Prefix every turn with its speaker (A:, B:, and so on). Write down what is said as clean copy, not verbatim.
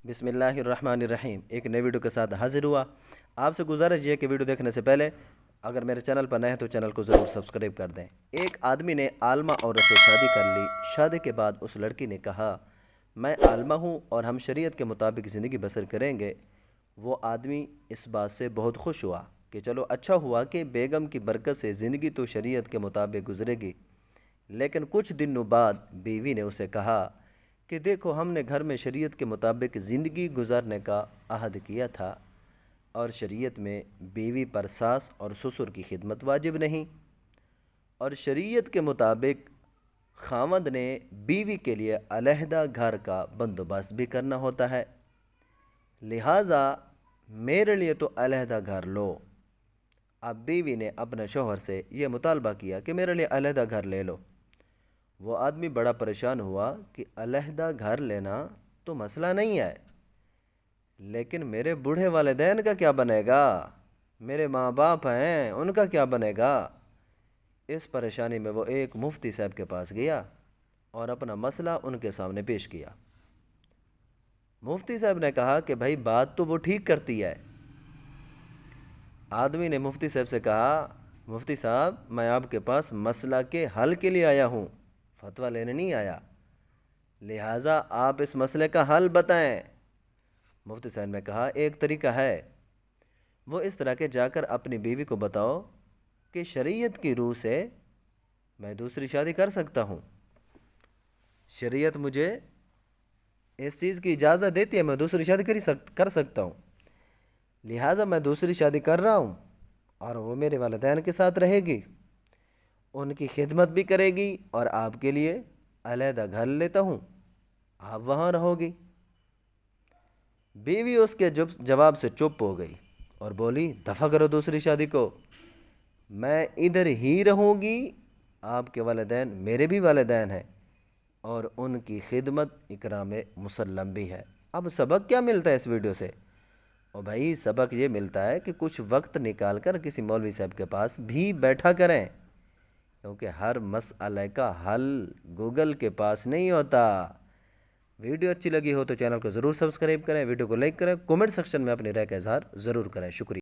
A: بسم اللہ الرحمن الرحیم۔ ایک نئے ویڈیو کے ساتھ حاضر ہوا۔ آپ سے گزارش یہ کہ ویڈیو دیکھنے سے پہلے اگر میرے چینل پر نئے ہیں تو چینل کو ضرور سبسکرائب کر دیں۔ ایک آدمی نے عالمہ عورت سے شادی کر لی۔ شادی کے بعد اس لڑکی نے کہا میں عالمہ ہوں اور ہم شریعت کے مطابق زندگی بسر کریں گے۔ وہ آدمی اس بات سے بہت خوش ہوا کہ چلو اچھا ہوا کہ بیگم کی برکت سے زندگی تو شریعت کے مطابق گزرے گی۔ لیکن کچھ دنوں بعد بیوی نے اسے کہا کہ دیکھو ہم نے گھر میں شریعت کے مطابق زندگی گزارنے کا عہد کیا تھا اور شریعت میں بیوی پر ساس اور سسر کی خدمت واجب نہیں، اور شریعت کے مطابق خاوند نے بیوی کے لیے علیحدہ گھر کا بندوبست بھی کرنا ہوتا ہے، لہٰذا میرے لیے تو علیحدہ گھر لو۔ اب بیوی نے اپنے شوہر سے یہ مطالبہ کیا کہ میرے لیے علیحدہ گھر لے لو۔ وہ آدمی بڑا پریشان ہوا کہ علیحدہ گھر لینا تو مسئلہ نہیں ہے، لیکن میرے بوڑھے والدین کا کیا بنے گا؟ میرے ماں باپ ہیں، ان کا کیا بنے گا؟ اس پریشانی میں وہ ایک مفتی صاحب کے پاس گیا اور اپنا مسئلہ ان کے سامنے پیش کیا۔ مفتی صاحب نے کہا کہ بھائی بات تو وہ ٹھیک کرتی ہے۔ آدمی نے مفتی صاحب سے کہا مفتی صاحب میں آپ کے پاس مسئلہ کے حل کے لیے آیا ہوں، فتویٰ لینے نہیں آیا، لہٰذا آپ اس مسئلے کا حل بتائیں۔ مفتی صاحب نے کہا ایک طریقہ ہے، وہ اس طرح کہ جا کر اپنی بیوی کو بتاؤ کہ شریعت کی روح سے میں دوسری شادی کر سکتا ہوں، شریعت مجھے اس چیز کی اجازت دیتی ہے، میں دوسری شادی کر سکتا ہوں، لہٰذا میں دوسری شادی کر رہا ہوں اور وہ میرے والدین کے ساتھ رہے گی، ان کی خدمت بھی کرے گی اور آپ کے لیے علیحدہ گھر لیتا ہوں، آپ وہاں رہو گی۔ بیوی اس کے جواب سے چپ ہو گئی اور بولی دفع کرو دوسری شادی کو، میں ادھر ہی رہوں گی، آپ کے والدین میرے بھی والدین ہیں اور ان کی خدمت اکرام مسلم بھی ہے۔ اب سبق کیا ملتا ہے اس ویڈیو سے؟ اور بھائی سبق یہ ملتا ہے کہ کچھ وقت نکال کر کسی مولوی صاحب کے پاس بھی بیٹھا کریں، کیونکہ ہر مسئلے کا حل گوگل کے پاس نہیں ہوتا۔ ویڈیو اچھی لگی ہو تو چینل کو ضرور سبسکرائب کریں، ویڈیو کو لائک کریں، کومنٹ سیکشن میں اپنی رائے کا اظہار ضرور کریں۔ شکریہ۔